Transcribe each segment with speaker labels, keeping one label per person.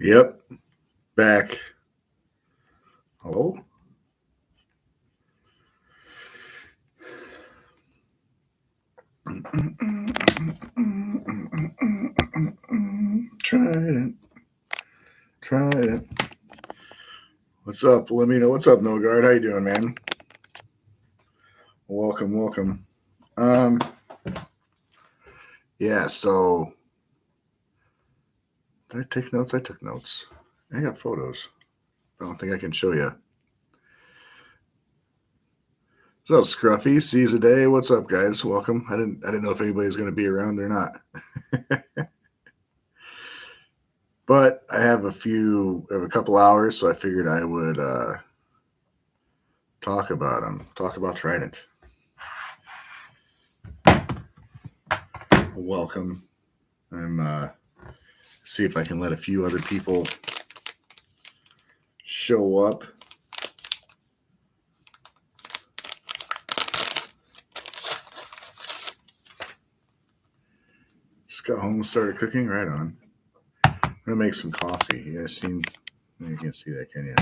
Speaker 1: Yep, back. Hello? TRiDENT. TRiDENT. What's up? Let me know. What's up, No Guard? How you doing, man? Welcome. Yeah, so did I take notes? I took notes. I got photos. I don't think I can show you. What's up, Scruffy? Sees a day. What's up, guys? Welcome. I didn't know if anybody's gonna be around or not. But I have a couple hours, so I figured I would talk about them. Talk about TRiDENT. Welcome. I'm see if I can let a few other people show up. Just got home, started cooking. Right on. I'm gonna make some coffee. You guys seen? You can't see that, can you?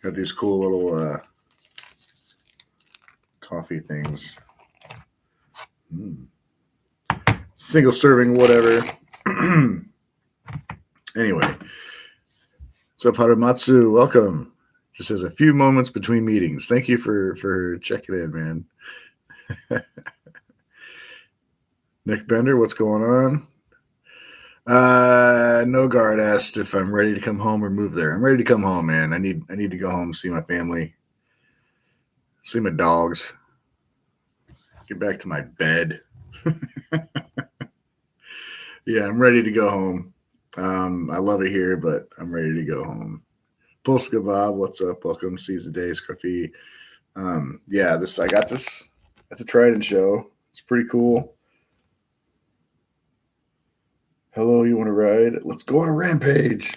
Speaker 1: Got these cool little coffee things. Single serving, whatever. Anyway, what's up, Haramatsu? Welcome. Just says a few moments between meetings. Thank you for checking in, man. Nick Bender, what's going on? No Guard asked if I'm ready to come home or move there. I'm ready to come home, man. I need to go home, see my family, see my dogs, get back to my bed. Yeah, I'm ready to go home. I love it here, but I'm ready to go home. Polska Bob, what's up? Welcome. Seize the day, Scruffy. Yeah, I got this at the TRiDENT show. It's pretty cool. Hello, you want to ride? Let's go on a rampage.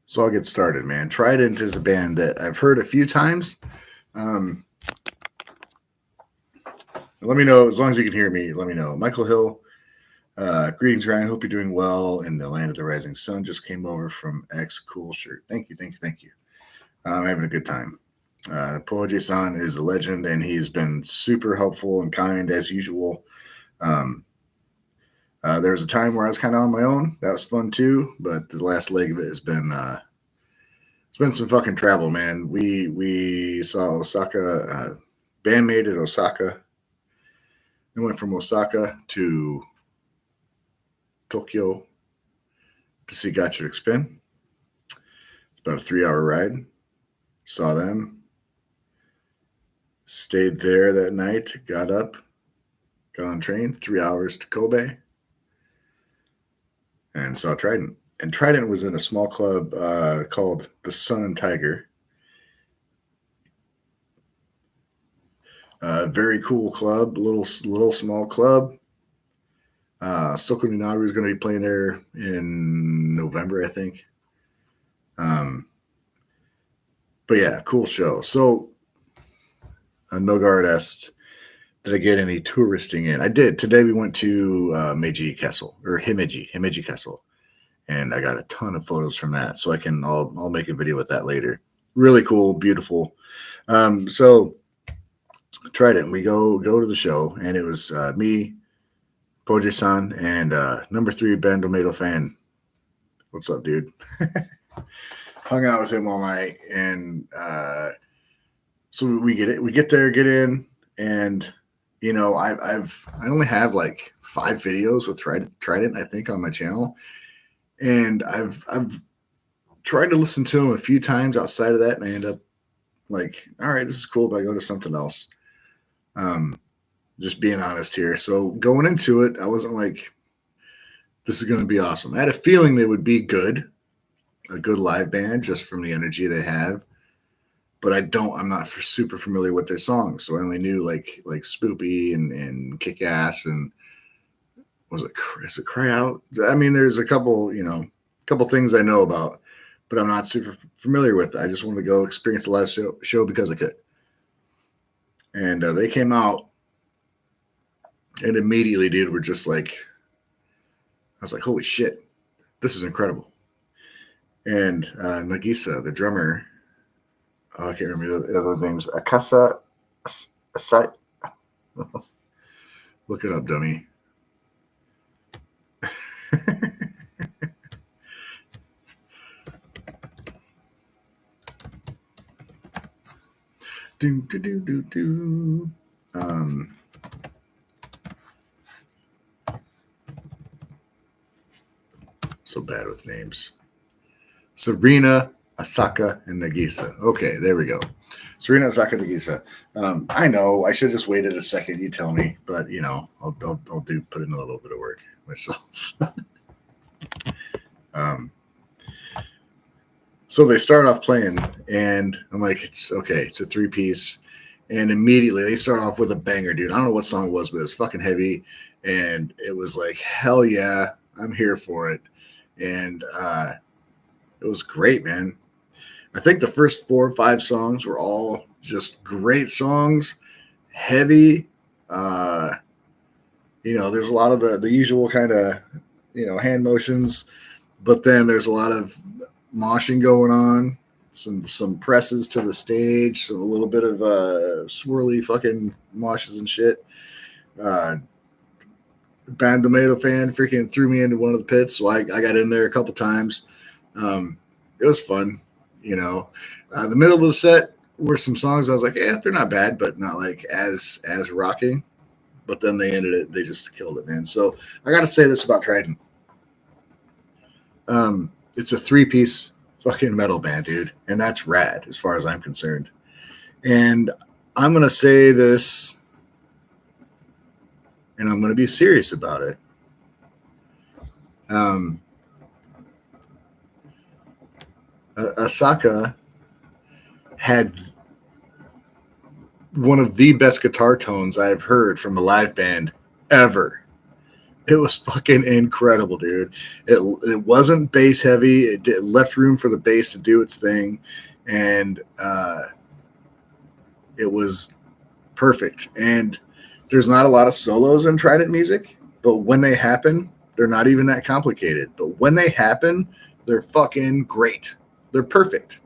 Speaker 1: So I'll get started, man. TRiDENT is a band that I've heard a few times. Let me know, as long as you can hear me, let me know. Michael Hill, greetings, Ryan. Hope you're doing well in the land of the rising sun. Just came over from X. Cool shirt. Thank you. I'm having a good time. Poji-san is a legend, and he's been super helpful and kind as usual. There was a time where I was kind of on my own. That was fun too, but the last leg of it has been it's been some fucking travel, man. We saw Osaka, bandmate at Osaka. We went from Osaka to Tokyo to see Gaijin Spin. It's about a 3-hour ride. Saw them. Stayed there that night. Got up. Got on train. 3 hours to Kobe. And saw TRiDENT. And TRiDENT was in a small club called the Sun and Tiger. Very cool club. Little small club. Soko Minaru is going to be playing there in November, I think. But yeah, cool show. So, No Guard asked, did I get any touristing in? I did. Today we went to Meiji Castle, or Himeji Castle. And I got a ton of photos from that. So I'll make a video with that later. Really cool, beautiful. So TRiDENT. We go to the show, and it was me, Poji-san, and number 3 Ben Tomato fan. What's up, dude? Hung out with him all night, and so we get there, get in, and you know, I only have like 5 videos with TRiDENT, I think, on my channel, and I've tried to listen to them a few times outside of that, and I end up like, all right, this is cool, but I go to something else. Just being honest here. So going into it, I wasn't like, this is going to be awesome. I had a feeling they would be good, a good live band, just from the energy they have. But I'm not super familiar with their songs. So I only knew like Spoopy and Kick Ass and is it Cry Out? I mean, there's a couple things I know about, but I'm not super familiar with it. I just wanted to go experience the live show because I could. And they came out, And immediately, dude, we're just like, I was like, holy shit, this is incredible. And Nagisa, the drummer, oh, I can't remember the other names. Akasa, Asai. Look it up, dummy. do, do, do, do, do. So bad with names. Serena, Asaka, and Nagisa. Okay, there we go. Serena, Asaka, Nagisa. I know I should have just waited a second. You tell me, but you know, I'll put in a little bit of work myself. So they start off playing, and I'm like, it's okay. It's a 3-piece, and immediately they start off with a banger, dude. I don't know what song it was, but it was fucking heavy, and it was like, hell yeah, I'm here for it, and it was great, man. I think the first 4 or 5 songs were all just great songs, heavy. There's a lot of the usual kind of, hand motions, but then there's a lot of moshing going on, some presses to the stage, so a little bit of swirly fucking moshes and shit. Bad Tomato fan freaking threw me into one of the pits, so I got in there a couple times. It was fun, The middle of the set were some songs I was like, yeah, they're not bad, but not like as rocking. But then they ended it; they just killed it, man. So I got to say this about TRiDENT. It's a 3-piece fucking metal band, dude, and that's rad as far as I'm concerned. And I'm gonna say this, and I'm gonna be serious about it. Asaka had one of the best guitar tones I've heard from a live band ever. It was fucking incredible, dude. It wasn't bass heavy. It left room for the bass to do its thing, and it was perfect. And there's not a lot of solos in TRiDENT music, but when they happen, they're not even that complicated. But when they happen, they're fucking great. They're perfect.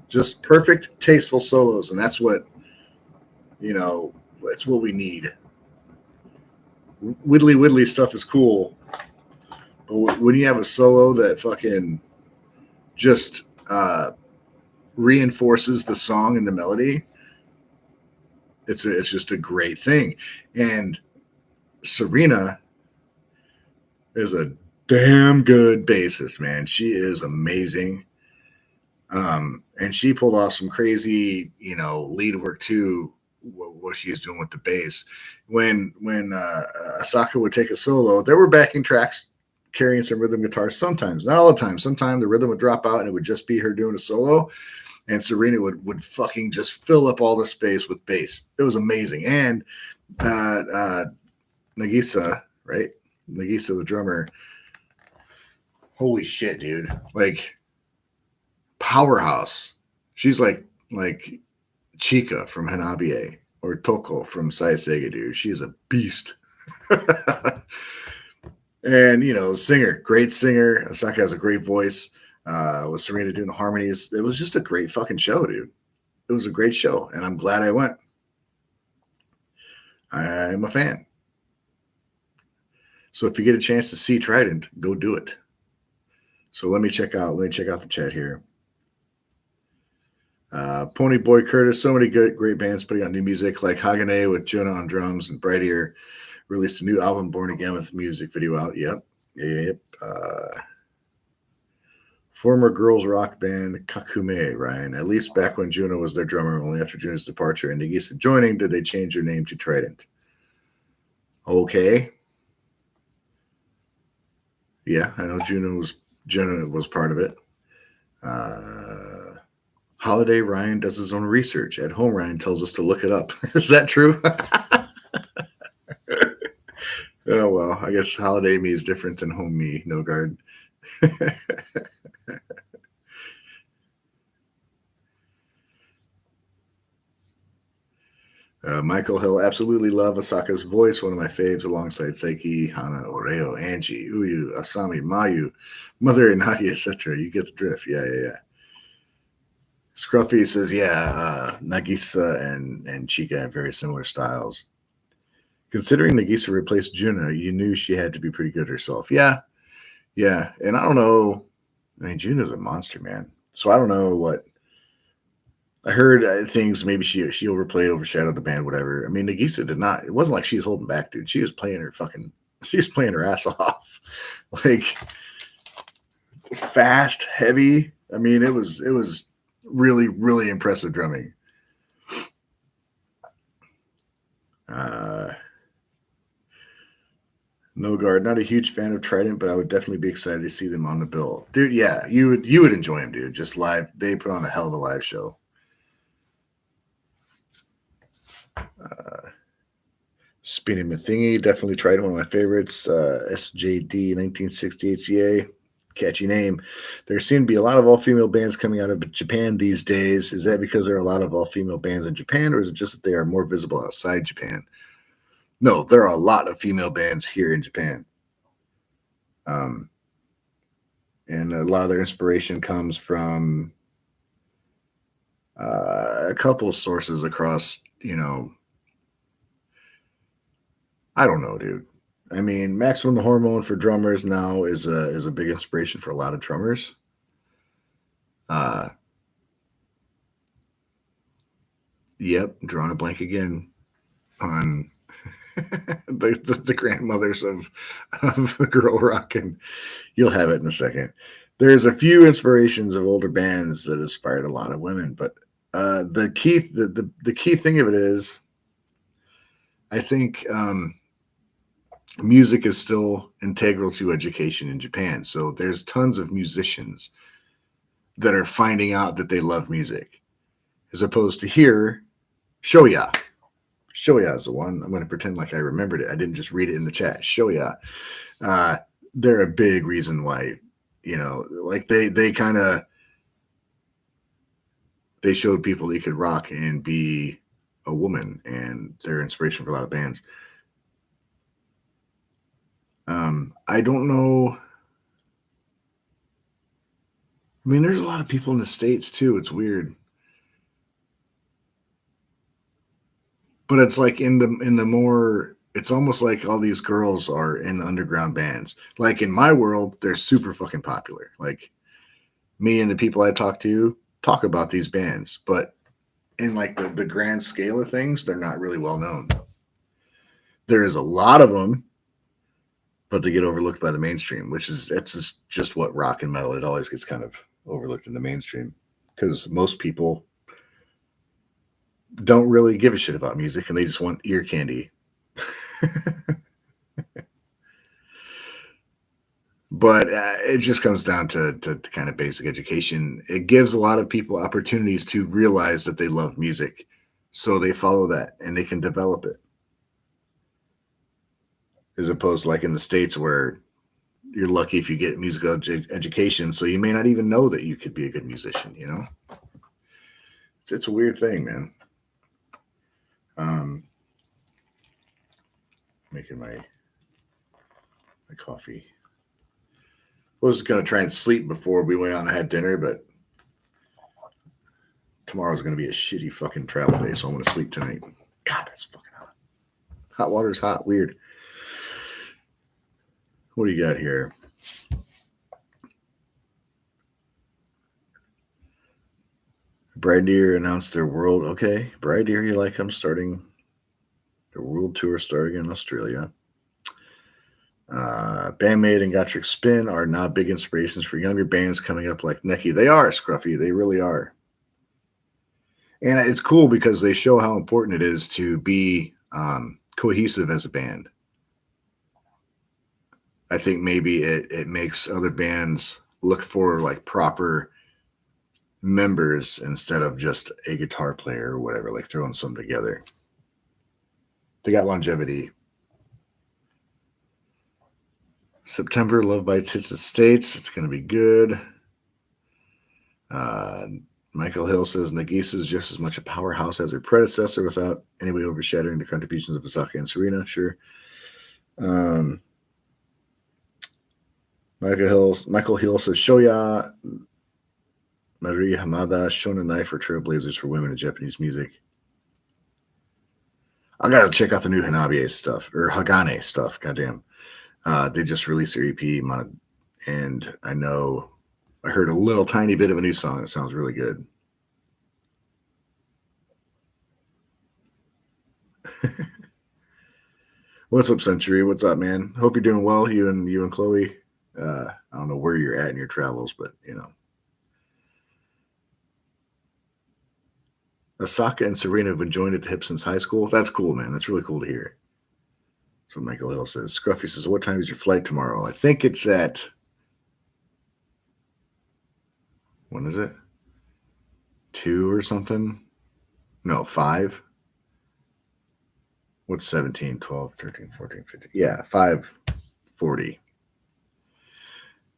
Speaker 1: Just perfect, tasteful solos, and that's what that's what we need. Widdly stuff is cool, but when you have a solo that fucking just reinforces the song and the melody, it's just a great thing. And Serena is a damn good bassist, man. She is amazing. And she pulled off some crazy, lead work too. What she's doing with the bass. When Asaka would take a solo, there were backing tracks carrying some rhythm guitars sometimes, not all the time. Sometimes the rhythm would drop out and it would just be her doing a solo, and Serena would fucking just fill up all the space with bass. It was amazing. And Nagisa, right? Nagisa, the drummer. Holy shit, dude! Like powerhouse. She's like Chica from Hanabiye or Toko from Saiseiga, dude. She's a beast. And, singer, great singer. Asaka has a great voice. With Serena doing the harmonies. It was just a great fucking show, dude. It was a great show, and I'm glad I went. I'm a fan. So if you get a chance to see TRiDENT, go do it. So let me check out the chat here. Pony Boy Curtis, so many great bands putting out new music like Hagane with Jonah on drums and Bright Ear released a new album, Born Again, with music video out. Yep. Former girls rock band Kakume, Ryan. At least back when Juno was their drummer, only after Juno's departure and Nagisa joining did they change their name to TRiDENT. Okay. Yeah, I know Juno was part of it. Holiday Ryan does his own research. At home, Ryan tells us to look it up. Is that true? Oh, well, I guess holiday me is different than home me, no guard. Michael Hill, absolutely love Asaka's voice. One of my faves alongside Seiki, Hana, Oreo, Angie, Uyu, Asami, Mayu, Mother Inagi, etc. You get the drift. Yeah, yeah, yeah. Scruffy says, yeah, Nagisa and Chika have very similar styles. Considering Nagisa replaced Juna, you knew she had to be pretty good herself. Yeah, yeah. And I don't know. I mean, Juna's a monster, man. So I don't know what. I heard things maybe she overplayed, overshadowed the band, whatever. I mean, Nagisa did not. It wasn't like she was holding back, dude. She was playing her fucking. She was playing her ass off, like fast, heavy. I mean, it was really really impressive drumming. Uh, No guard, not a huge fan of Trident, but I would definitely be excited to see them on the bill, dude. Yeah, you would enjoy them, dude. Just live, they put on a hell of a live show. Uh, Spinning Mathingy, definitely tried one of my favorites. SJD 1968 CA, catchy name. There seem to be a lot of all female bands coming out of Japan these days. Is that because there are a lot of all female bands in Japan, or is it just that they are more visible outside Japan? No, there are a lot of female bands here in Japan. Um, and a lot of their inspiration comes from a couple sources across, I don't know, dude. I mean, Maximum the Hormone for drummers now is a big inspiration for a lot of drummers. Uh, yep, drawing a blank again on the grandmothers of the girl rock, and you'll have it in a second. There's a few inspirations of older bands that inspired a lot of women, but the key thing of it is, I think music is still integral to education in Japan. So there's tons of musicians that are finding out that they love music, as opposed to here, Shoya. Shoya is the one. I'm going to pretend like I remembered it. I didn't just read it in the chat. Shoya. Uh, they're a big reason why, like they kind of they showed people that you could rock and be a woman, and they're inspiration for a lot of bands. I don't know. I mean, there's a lot of people in the States too. It's weird. But it's like in the more, it's almost like all these girls are in underground bands. Like in my world, they're super fucking popular. Like me and the people I talk to talk about these bands, but in like the grand scale of things, they're not really well known. There is a lot of them, but they get overlooked by the mainstream, which is it's just what rock and metal, it always gets kind of overlooked in the mainstream because most people don't really give a shit about music and they just want ear candy. But it just comes down to kind of basic education. It gives a lot of people opportunities to realize that they love music, so they follow that and they can develop it, as opposed to like in the States where you're lucky if you get musical education, so you may not even know that you could be a good musician. It's a weird thing, man. um Making my coffee. I was going to try and sleep before we went out and had dinner, but tomorrow's going to be a shitty fucking travel day, so I'm going to sleep tonight. God, that's fucking hot. Hot water's hot. Weird. What do you got here? Bride Deer announced their world. Okay, Bride Deer, you like them starting their world tour starting in Australia. Bandmate and Gotrek Spin are now big inspirations for younger bands coming up like Neki. They are, Scruffy. They really are. And it's cool because they show how important it is to be cohesive as a band. I think maybe it makes other bands look for like proper members instead of just a guitar player or whatever, like throwing some together. They got longevity. September, Love Bites hits the States. It's going to be good. Michael Hill says Nagisa is just as much a powerhouse as her predecessor without anyway overshadowing the contributions of Osaka and Serena. Sure. Um, Michael Hill says Shoya Marie Hamada, Shona Knife are trailblazers for women in Japanese music. I gotta check out the new Hanabi's stuff or Hagane stuff. Goddamn, they just released their EP, and I heard a little tiny bit of a new song. It sounds really good. What's up, Century? What's up, man? Hope you're doing well. You and Chloe. I don't know where you're at in your travels, but Osaka and Serena have been joined at the hip since high school. That's cool, man. That's really cool to hear. So Michael Hill says. Scruffy says, "What time is your flight tomorrow?" I think it's at. When is it? 2 or something? No, 5. What's 17, 12, 13, 14, 15? Yeah, 5:40.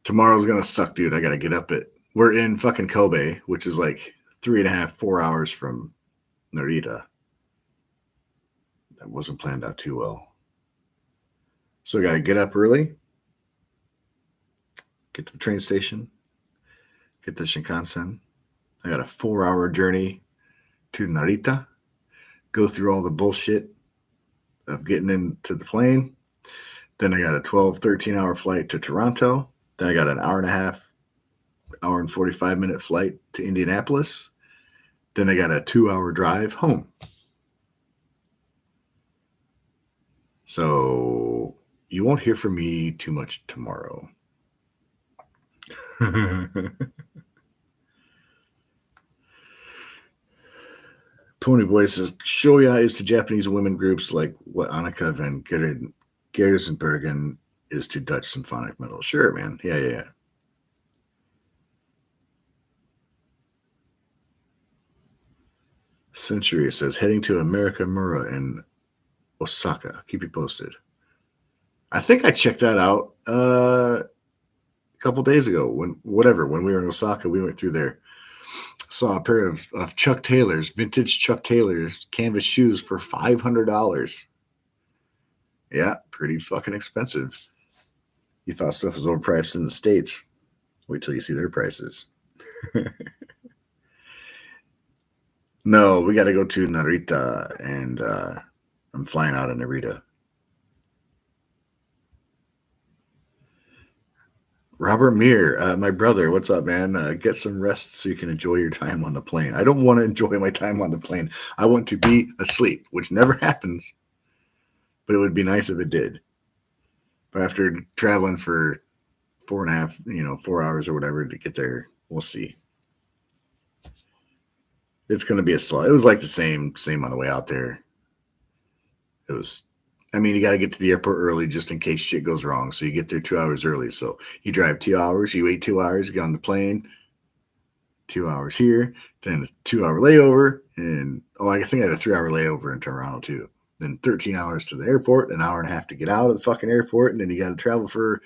Speaker 1: Tomorrow's gonna suck, dude. I gotta get up at. We're in fucking Kobe, which is like 3.5, 4 hours from Narita. That wasn't planned out too well. So I gotta get up early, get to the train station, get the Shinkansen. I got a 4-hour journey to Narita, go through all the bullshit of getting into the plane. Then I got a 12, 13-hour flight to Toronto. Then I got an hour and a half, hour and 45-minute flight to Indianapolis. Then I got a 2-hour drive home. So you won't hear from me too much tomorrow. Ponyboy says Shoya is to Japanese women groups like what Annika van Gerzenbergen is to Dutch symphonic metal. Sure, man. Yeah. Century says heading to America Mura in Osaka. Keep you posted. I think I checked that out a couple days ago. When we were in Osaka, we went through there. Saw a pair of Chuck Taylors, vintage Chuck Taylors canvas shoes for $500. Yeah, pretty fucking expensive. You thought stuff was overpriced in the States. Wait till you see their prices. No, we got to go to Narita, and I'm flying out of Narita. Robert Mear, my brother, what's up, man? Get some rest so you can enjoy your time on the plane. I don't want to enjoy my time on the plane. I want to be asleep, which never happens, but it would be nice if it did. But after traveling for 4.5, 4 hours or whatever to get there, we'll see. It's going to be a slow. It was like the same on the way out there. It was. I mean, you got to get to the airport early just in case shit goes wrong. So you get there 2 hours early. So you drive 2 hours, you wait 2 hours, you get on the plane, 2 hours here, then a 2-hour layover. And I think I had a 3-hour layover in Toronto too. Then 13 hours to the airport, an hour and a half to get out of the fucking airport. And then you got to travel for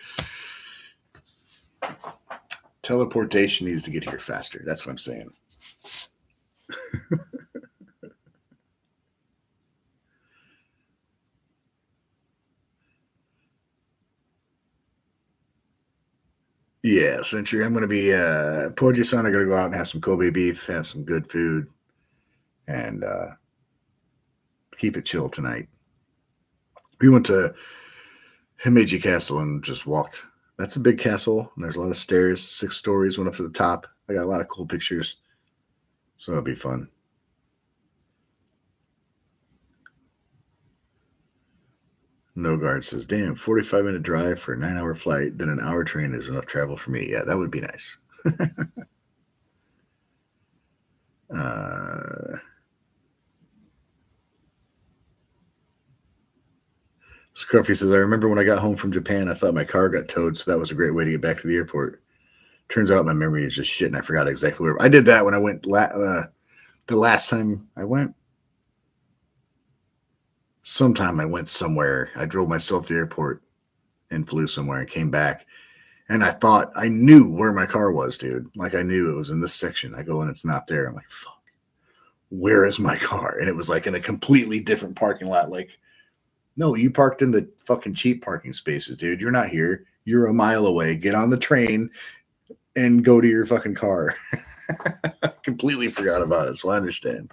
Speaker 1: teleportation needs to get here faster. That's what I'm saying. Yeah, Century. I'm going to be Poji-san. I'm going to go out and have some Kobe beef, have some good food, and keep it chill tonight. We went to Himeji Castle and just walked. That's a big castle, and there's a lot of stairs. 6 stories, went up to the top. I got a lot of cool pictures, so it'll be fun. No Guard says, damn, 45-minute drive for a 9-hour flight, then an hour train is enough travel for me. Yeah, that would be nice. Scruffy says, I remember when I got home from Japan, I thought my car got towed, so that was a great way to get back to the airport. Turns out my memory is just shit, and I forgot exactly where. I did that when I went the last time I went. Sometime I went somewhere. I drove myself to the airport and flew somewhere and came back. And I thought I knew where my car was, dude. Like I knew it was in this section. I go and it's not there. I'm like, fuck, where is my car? And it was like in a completely different parking lot. Like, no, you parked in the fucking cheap parking spaces, dude. You're not here. You're a mile away. Get on the train and go to your fucking car. Completely forgot about it, so I understand.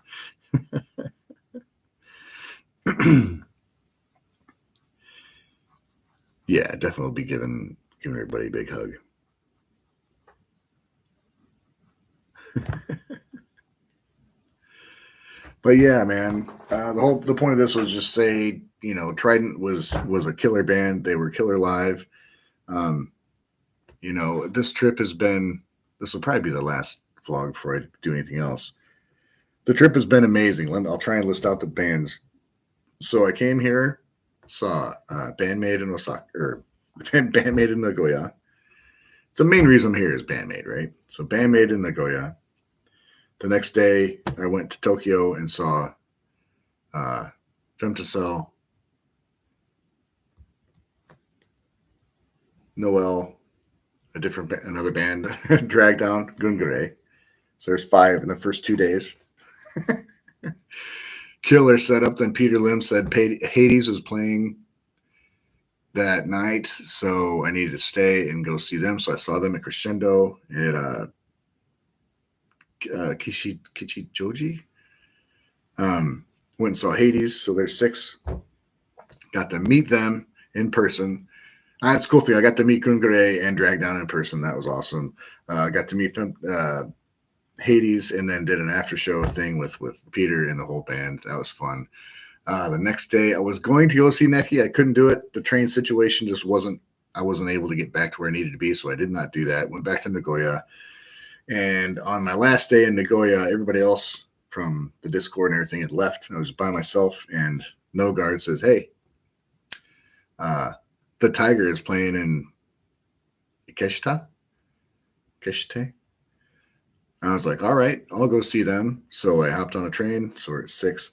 Speaker 1: Yeah, definitely be giving everybody a big hug. But yeah, man, the point of this was just say, you know, TRiDENT was a killer band. They were killer live. Um, you know, this trip has been. This will probably be the last vlog before I do anything else. The trip has been amazing. I'll try and list out the bands. So I came here, saw Bandmade in Osaka, or Bandmade in Nagoya. So the main reason I'm here is Bandmade, right? So Bandmade in Nagoya. The next day, I went to Tokyo and saw Femtocell, Noel, another band, Drag Down, Gungare. So there's 5 in the first 2 days. Killer setup. Then Peter Lim said Hades was playing that night, so I needed to stay and go see them. So I saw them at Crescendo at Kichijoji. Went and saw Hades. So there's 6. Got to meet them in person. That's a cool thing. I got to meet Gungare and Drag Down in person. That was awesome. I got to meet them, Hades, and then did an after show thing with Peter and the whole band. That was fun. The next day, I was going to go see Neki. I couldn't do it. The train situation just wasn't. I wasn't able to get back to where I needed to be, so I did not do that. Went back to Nagoya, and on my last day in Nagoya, everybody else from the Discord and everything had left. I was by myself, and No Guard says, "Hey, the Tiger is playing in Ikeshita." I was like, all right, I'll go see them. So I hopped on a train. So we're at 6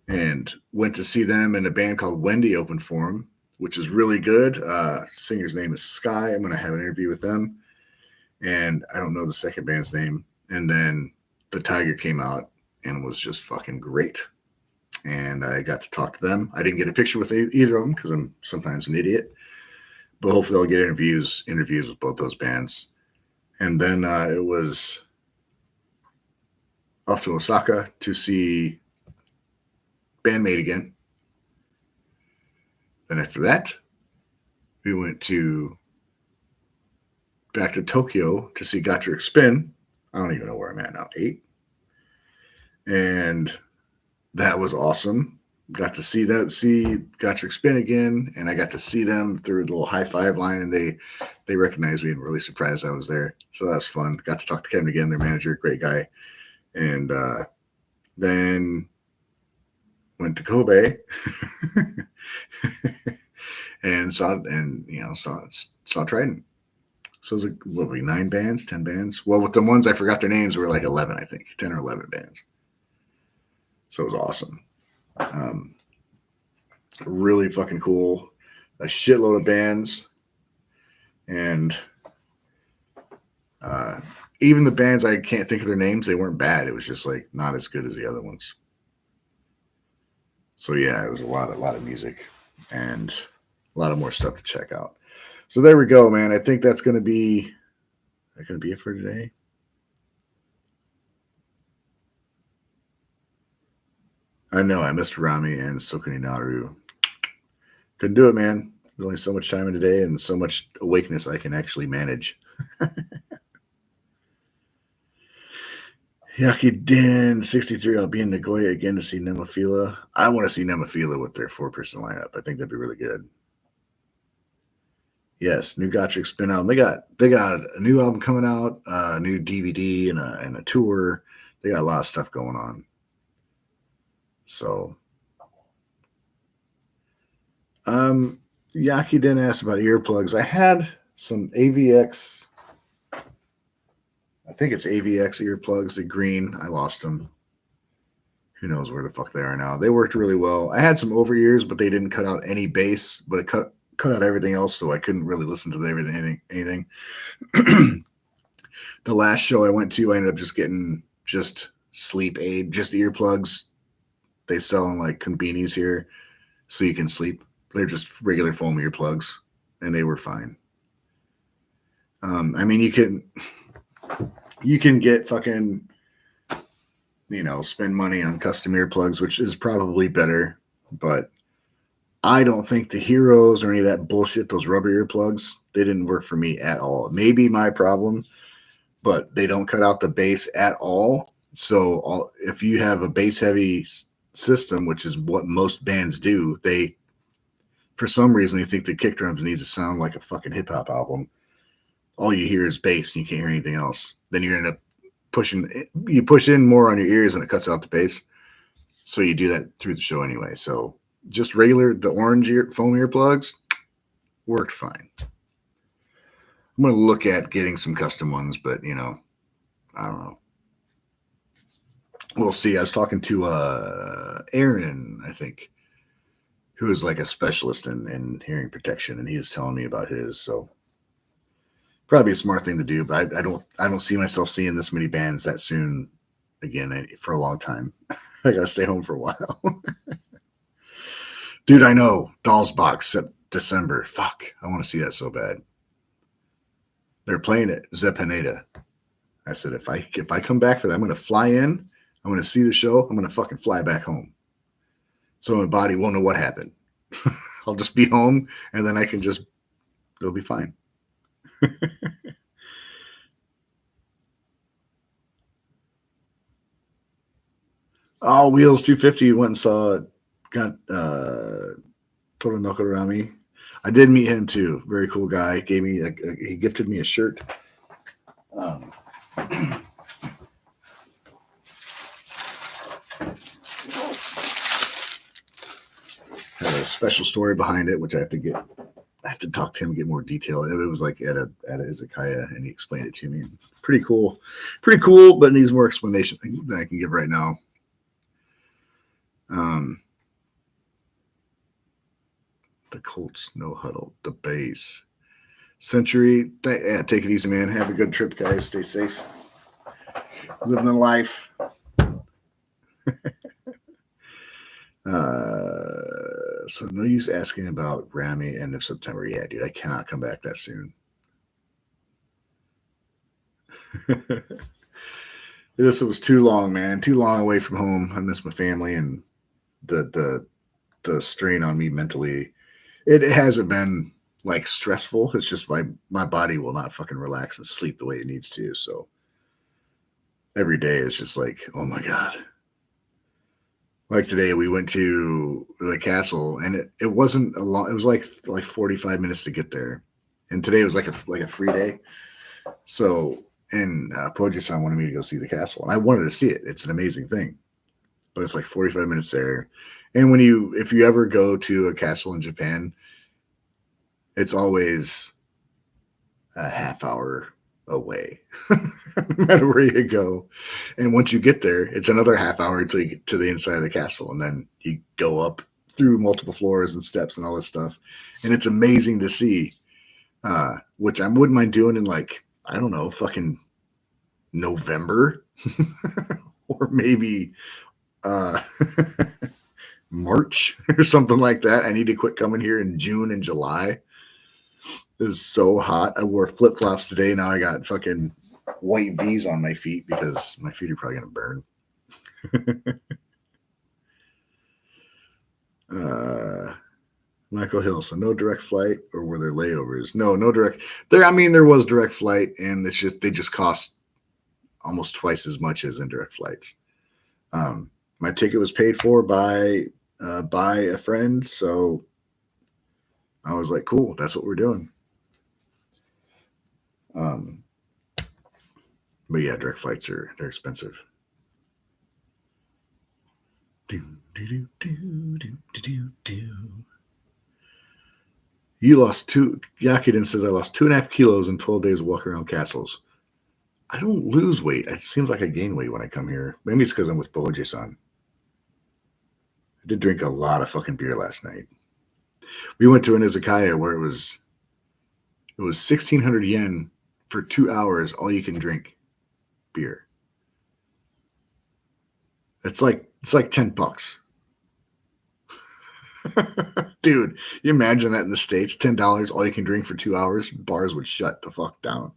Speaker 1: and went to see them, and a band called Wendy opened for them, which is really good. Singer's name is Sky. I'm going to have an interview with them. And I don't know the second band's name. And then the Tiger came out and was just fucking great. And I got to talk to them. I didn't get a picture with either of them because I'm sometimes an idiot. But hopefully I'll get interviews with both those bands. And then it was off to Osaka to see Bandmate again. Then after that, we went back to Tokyo to see Gatrick Spin. I don't even know where I'm at now, 8. And that was awesome. Got to see Gatrick Spin again, and I got to see them through the little high five line, and they recognized me and were really surprised I was there. So that was fun. Got to talk to Kevin again, their manager, great guy. And then went to Kobe and saw TRiDENT. So it was like, what were we, 9 bands, 10 bands? Well, with the ones I forgot their names, we were like 11, I think, 10 or 11 bands. So it was awesome. Really fucking cool. A shitload of bands. And even the bands I can't think of their names, they weren't bad. It was just like not as good as the other ones. So yeah, it was a lot of music and a lot of more stuff to check out. So there we go, man. I think that's gonna be it for today. I know I missed Rami and Sokuni Naru. Couldn't do it, man. There's only so much time in a day and so much awakeness I can actually manage. Yakiden 63. I'll be in Nagoya again to see Nemophila. I want to see Nemophila with their 4-person lineup. I think that'd be really good. Yes, new Gatrick Spin album. They got a new album coming out, a new DVD and a tour. They got a lot of stuff going on. So, Yaki didn't ask about earplugs. I had some AVX. I think it's AVX earplugs. The green. I lost them. Who knows where the fuck they are now? They worked really well. I had some over ears, but they didn't cut out any bass. But it cut out everything else, so I couldn't really listen to anything. The last show I went to, I ended up just getting just sleep aid, just earplugs. They sell them like convenies here, so you can sleep. They're just regular foam earplugs, and they were fine. I mean, you can get fucking, spend money on custom earplugs, which is probably better, but I don't think the Heroes or any of that bullshit, those rubber earplugs, they didn't work for me at all. Maybe my problem, but they don't cut out the bass at all. So if you have a bass heavy system, which is what most bands do, for some reason, they think the kick drums needs to sound like a fucking hip hop album. All you hear is bass and you can't hear anything else. Then you end up push in more on your ears and it cuts out the bass. So you do that through the show anyway. So just the orange foam earplugs worked fine. I'm going to look at getting some custom ones, but I don't know. We'll see. I was talking to Aaron, I think, who is like a specialist in hearing protection, and he was telling me about his. So probably a smart thing to do, but I don't see myself seeing this many bands that soon again for a long time. I gotta stay home for a while. Dude, I know. Dolls Box December. Fuck, I want to see that so bad. They're playing it, Zepaneda. I said, if I come back for that, I'm gonna fly in, I'm gonna see the show, I'm gonna fucking fly back home. So my body won't know what happened. I'll just be home, and then it'll be fine. Oh, Wheels 250 went and saw, got Toru Nokorami. I did meet him too. Very cool guy. He gifted me a shirt. Had a special story behind it, which I have to talk to him and get more detail. It was like at a izakaya, and he explained it to me. Pretty cool, but it needs more explanation than I can give right now. The Colts no huddle, the base. Century, take it easy, man. Have a good trip, guys. Stay safe. Living the life. So no use asking about Grammy end of September. Yeah, dude, I cannot come back that soon. This was too long, man. Too long away from home. I miss my family, and the strain on me mentally. It hasn't been like stressful. It's just my body will not fucking relax and sleep the way it needs to. So every day is just like, oh my God. Like today we went to the castle, and it wasn't a long, it was like 45 minutes to get there. And today was like a free day. So, and Poji-san wanted me to go see the castle, and I wanted to see it. It's an amazing thing, but it's like 45 minutes there. And if you ever go to a castle in Japan, it's always a half hour away, no matter where you go. And once you get there, it's another half hour until you get to the inside of the castle. And then you go up through multiple floors and steps and all this stuff. And it's amazing to see, which I wouldn't mind doing in like, I don't know, fucking November or maybe March or something like that. I need to quit coming here in June and July. It was so hot. I wore flip-flops today. Now I got fucking white V's on my feet because my feet are probably going to burn. Michael Hill. So no direct flight, or were there layovers? No direct. There was direct flight, and they just cost almost twice as much as indirect flights. My ticket was paid for by a friend, so I was like, cool, that's what we're doing. But yeah, direct flights they're expensive. You lost Yakiden says, I lost 2.5 kilos in 12 days of walking around castles. I don't lose weight. It seems like I gain weight when I come here. Maybe it's because I'm with Boje-san. I did drink a lot of fucking beer last night. We went to an izakaya where it was 1,600 yen for 2 hours, all you can drink beer. It's like $10. Dude, you imagine that in the States, $10, all you can drink for 2 hours, bars would shut the fuck down.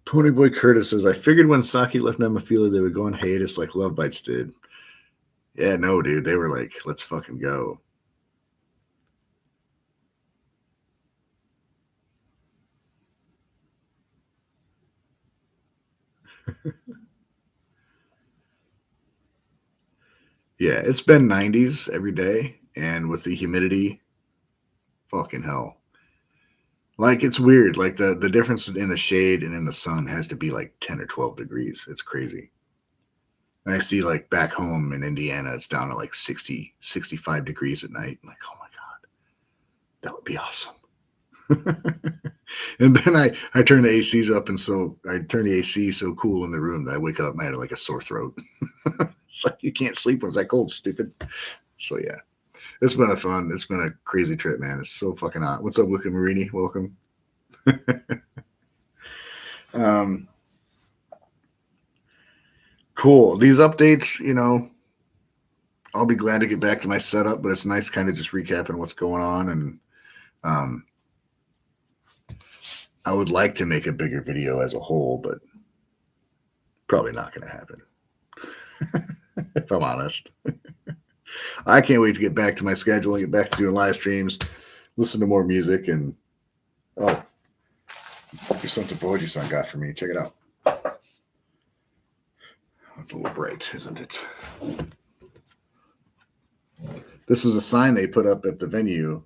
Speaker 1: Ponyboy Curtis says, I figured when Saki left Nemophila, they would go on hiatus like Love Bites did. Yeah, no, dude. They were like, let's fucking go. Yeah, it's been 90s every day. And with the humidity, fucking hell. Like, it's weird. Like, the difference in the shade and in the sun has to be like 10 or 12 degrees. It's crazy. And I see, like, back home in Indiana, it's down to like 60, 65 degrees at night. I'm like, oh my God, that would be awesome. And then I turn the ACs up, and so I turn the AC so cool in the room that I wake up and I had like a sore throat. It's like you can't sleep when it's that cold, stupid. So yeah, it's been a crazy trip, man. It's so fucking hot. What's up, Luca Marini? Welcome. Cool. These updates, I'll be glad to get back to my setup, but it's nice kind of just recapping what's going on. And I would like to make a bigger video as a whole, but probably not going to happen. If I'm honest. I can't wait to get back to my schedule and get back to doing live streams, listen to more music, and here's something Boji-san got for me. Check it out. It's a little bright, isn't it? This is a sign they put up at the venue,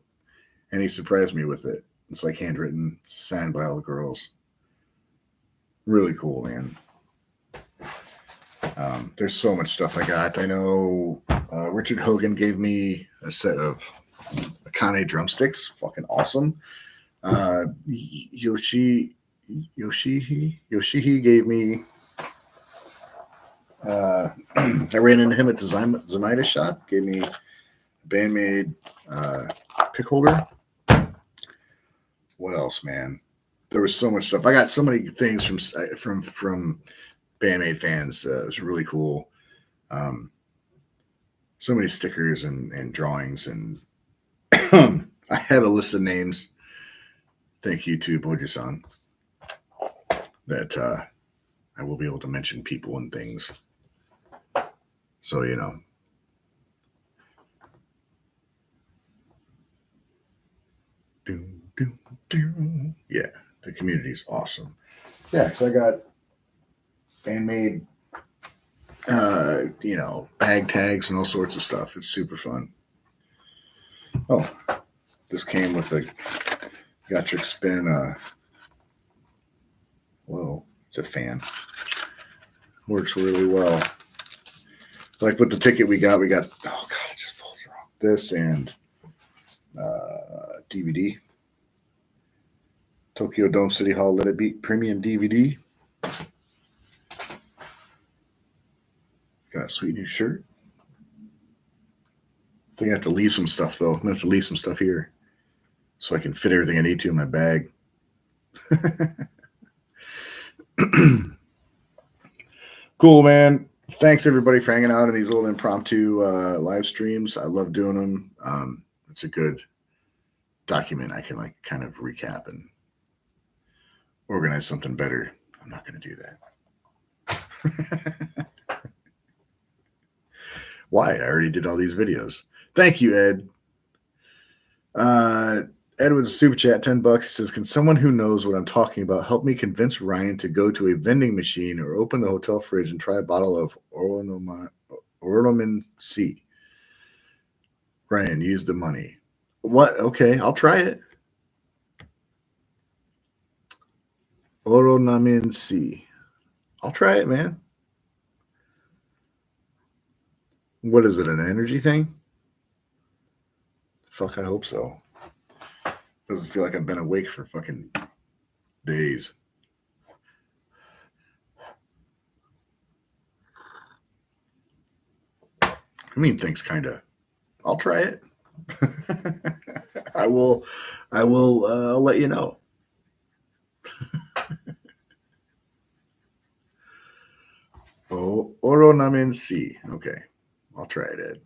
Speaker 1: and he surprised me with it. It's like handwritten, signed by all the girls. Really cool, man. There's so much stuff I got. I know Richard Hogan gave me a set of Akane drumsticks. Fucking awesome. Yoshihi gave me. I ran into him at the Zenaida shop. Gave me a Bandmade pick holder. What else, man? There was so much stuff. I got so many things from Bandmade fans. It was really cool. So many stickers and drawings, and I have a list of names. Thank you to Boji-san that I will be able to mention people and things. So, yeah, the community is awesome. Yeah, because I got Bandmade, bag tags and all sorts of stuff. It's super fun. Oh, this came with a Gatrick Spin. Whoa, it's a fan. Works really well. Like with the ticket we got, oh God, it just folds wrong. This and DVD. Tokyo Dome City Hall Let It Beat premium DVD. Got a sweet new shirt. I think I have to leave some stuff though. I'm gonna have to leave some stuff here so I can fit everything I need to in my bag. Cool, man. Thanks everybody for hanging out in these little impromptu live streams. I love doing them. It's a good document. I can like kind of recap and organize something better. I'm not going to do that. Why? I already did all these videos. Thank you, Ed. Ed with a super chat, $10. He says, can someone who knows what I'm talking about help me convince Ryan to go to a vending machine or open the hotel fridge and try a bottle of Ornomin C? Ryan, use the money. What? Okay, I'll try it. Ornomin C. I'll try it, man. What is it, an energy thing? Fuck, I hope so. Doesn't feel like I've been awake for fucking days. I mean, things kind of. I'll try it. I will. I'll let you know. Oh, oro namen si. Okay, I'll try it, Ed.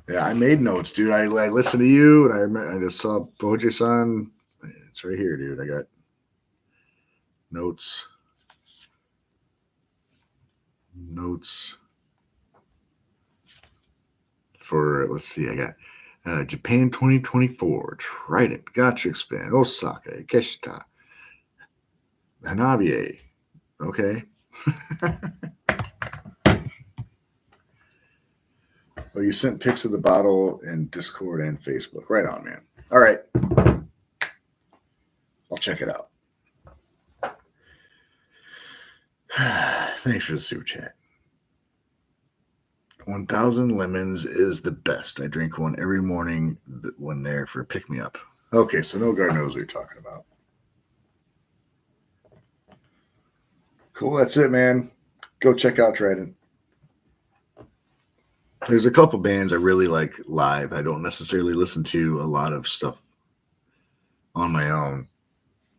Speaker 1: Yeah, I made notes, dude. I listened to you, and I just saw Boji-san. It's right here, dude. I got notes. Notes for, let's see. I got Japan 2024, TRiDENT, Gotcha Expand, Osaka, Keshita, Hanabiye. Okay. Well, you sent pics of the bottle in Discord and Facebook. Right on, man. All right. I'll check it out. Thanks for the super chat. 1,000 lemons is the best. I drink one every morning when they're for pick me up. Okay, so no guy knows what you're talking about. Cool, that's it, man. Go check out TRiDENT. There's a couple bands I really like live. I don't necessarily listen to a lot of stuff on my own,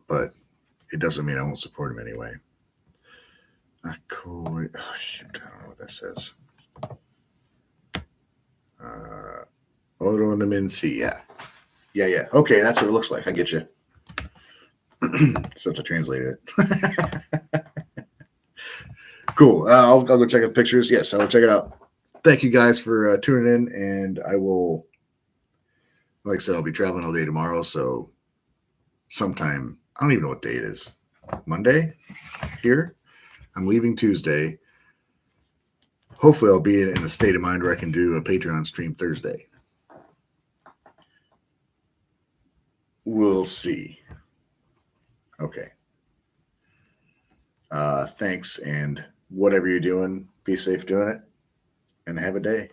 Speaker 1: but it doesn't mean I won't support them anyway. Oh, shoot. I don't know what that says. Oro Naminsi. Yeah. Yeah. Okay, that's what it looks like. I get you. Just have to translate it. Cool. I'll go check out the pictures. Yes, I will check it out. Thank you guys for tuning in, and I will, like I said, I'll be traveling all day tomorrow, so sometime, I don't even know what day it is. Monday here. I'm leaving Tuesday. Hopefully I'll be in a state of mind where I can do a Patreon stream Thursday. We'll see. Okay. Thanks, and whatever you're doing, be safe doing it, and have a day.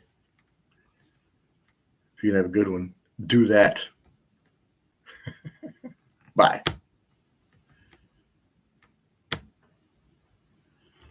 Speaker 1: If you can have a good one, do that. Bye.